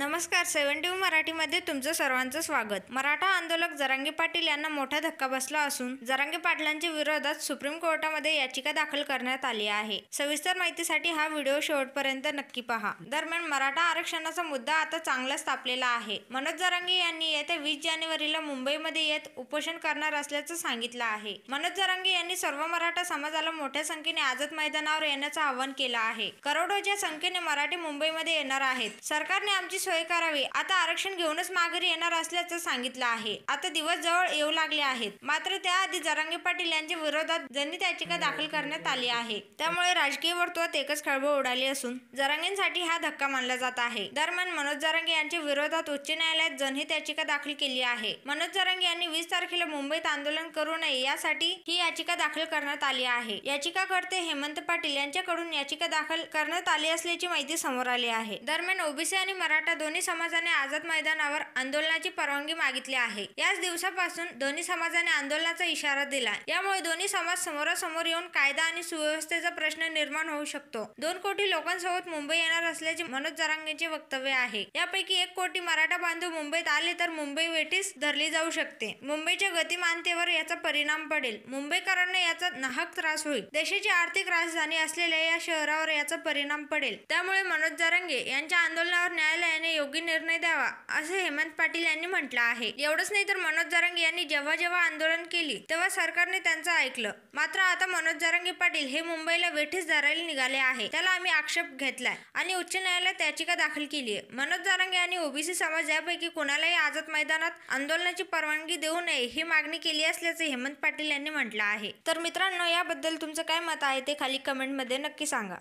नमस्कार. 72 मराठीमध्ये तुमचं सर्वांचं स्वागत. मराठा आंदोलक जरांगे पाटील यांना मोठा धक्का बसला असून जरांगे पाटलांच्या विरोधात सुप्रीम कोर्टामध्ये याचिका दाखल करण्यात आली आहे. सविस्तर माहितीसाठी हा व्हिडिओ शेवटपर्यंत नक्की पहा. दरम्यान मराठा आरक्षणाचा मुद्दा आता चांगलाच तापलेला आहे. मनोज जरांगे यांनी येत्या 20 जानेवारीला मुंबईमध्ये येत उपोषण करणार असल्याचं सांगितलं आहे. मनोज जरांगे यांनी सर्व मराठा समाजाला मोठ्या संख्येने आझाद मैदानावर येण्याचं आवाहन केलं आहे. करोडोच्या संख्येने मराठी मुंबईमध्ये येणार आहेत. सरकारने आमची सोय करावी. आता आरक्षण घेऊनच माघारी येणार असल्याचं सांगितलं आहे. आता दिवस जवळ येऊ लागले आहेत. मात्र त्याआधी जरांगे पाटील यांच्या विरोधात जनहित याचिका दाखल करण्यात आली आहे. त्यामुळे राजकीय वर्तुळात एकच खळबळ उडाली असून जरांगेंसाठी हा धक्का मानला जात आहे. दरम्यान मनोज जरांगे यांच्या विरोधात उच्च न्यायालयात जनहित याचिका दाखल केली आहे. मनोज जरांगे यांनी 20 तारखेला मुंबईत आंदोलन करू नये यासाठी ही याचिका दाखल करण्यात आली आहे. याचिकाकर्ते हेमंत पाटील यांच्याकडून याचिका दाखल करण्यात आली असल्याची माहिती समोर आली आहे. दरम्यान ओबीसी आणि मराठा दोन्ही समाजाने आझाद मैदानावर आंदोलनाची परवानगी मागितली आहे. याच दिवसापासून दोन्ही समाजाने आंदोलनाचा इशारा दिला. यामुळे दोन्ही समाज समोरासमोर येऊन कायदा आणि सुव्यवस्थेचा प्रश्न निर्माण होऊ शकतो. 2 कोटी लोकांसोबत मुंबई येणार असल्याचे मनोज जरांगेंचे वक्तव्य आहे. यापैकी 1 कोटी मराठा बांधव मुंबईत आले तर मुंबई वेठीस धरली जाऊ शकते. मुंबईच्या गतिमानतेवर याचा परिणाम पडेल. मुंबईकरांना याचा नाहक त्रास होईल. देशाची आर्थिक राजधानी असलेल्या या शहरावर याचा परिणाम पडेल. त्यामुळे मनोज जरांगे यांच्या आंदोलनावर न्यायालयाने योग्य निर्णय द्यावा असे हेमंत पाटील यांनी म्हटलं आहे. एवढंच नाही तर मनोज जरांगे यांनी जेव्हा आंदोलन केली तेव्हा सरकारने त्यांचं ऐकलं. मात्र आता मनोज जरांगे पाटील हे मुंबईला वेठीस धरायला निघाले आहे. त्याला आम्ही आक्षेप घेतलाय आणि उच्च न्यायालयात याचिका दाखल केली आहे. मनोज जरांगे आणि ओबीसी समाज यापैकी कोणालाही आझाद मैदानात आंदोलनाची परवानगी देऊ नये ही मागणी केली असल्याचे हेमंत पाटील यांनी म्हटलं आहे. तर मित्रांनो, याबद्दल तुमचं काय मत आहे ते खाली कमेंटमध्ये नक्की सांगा.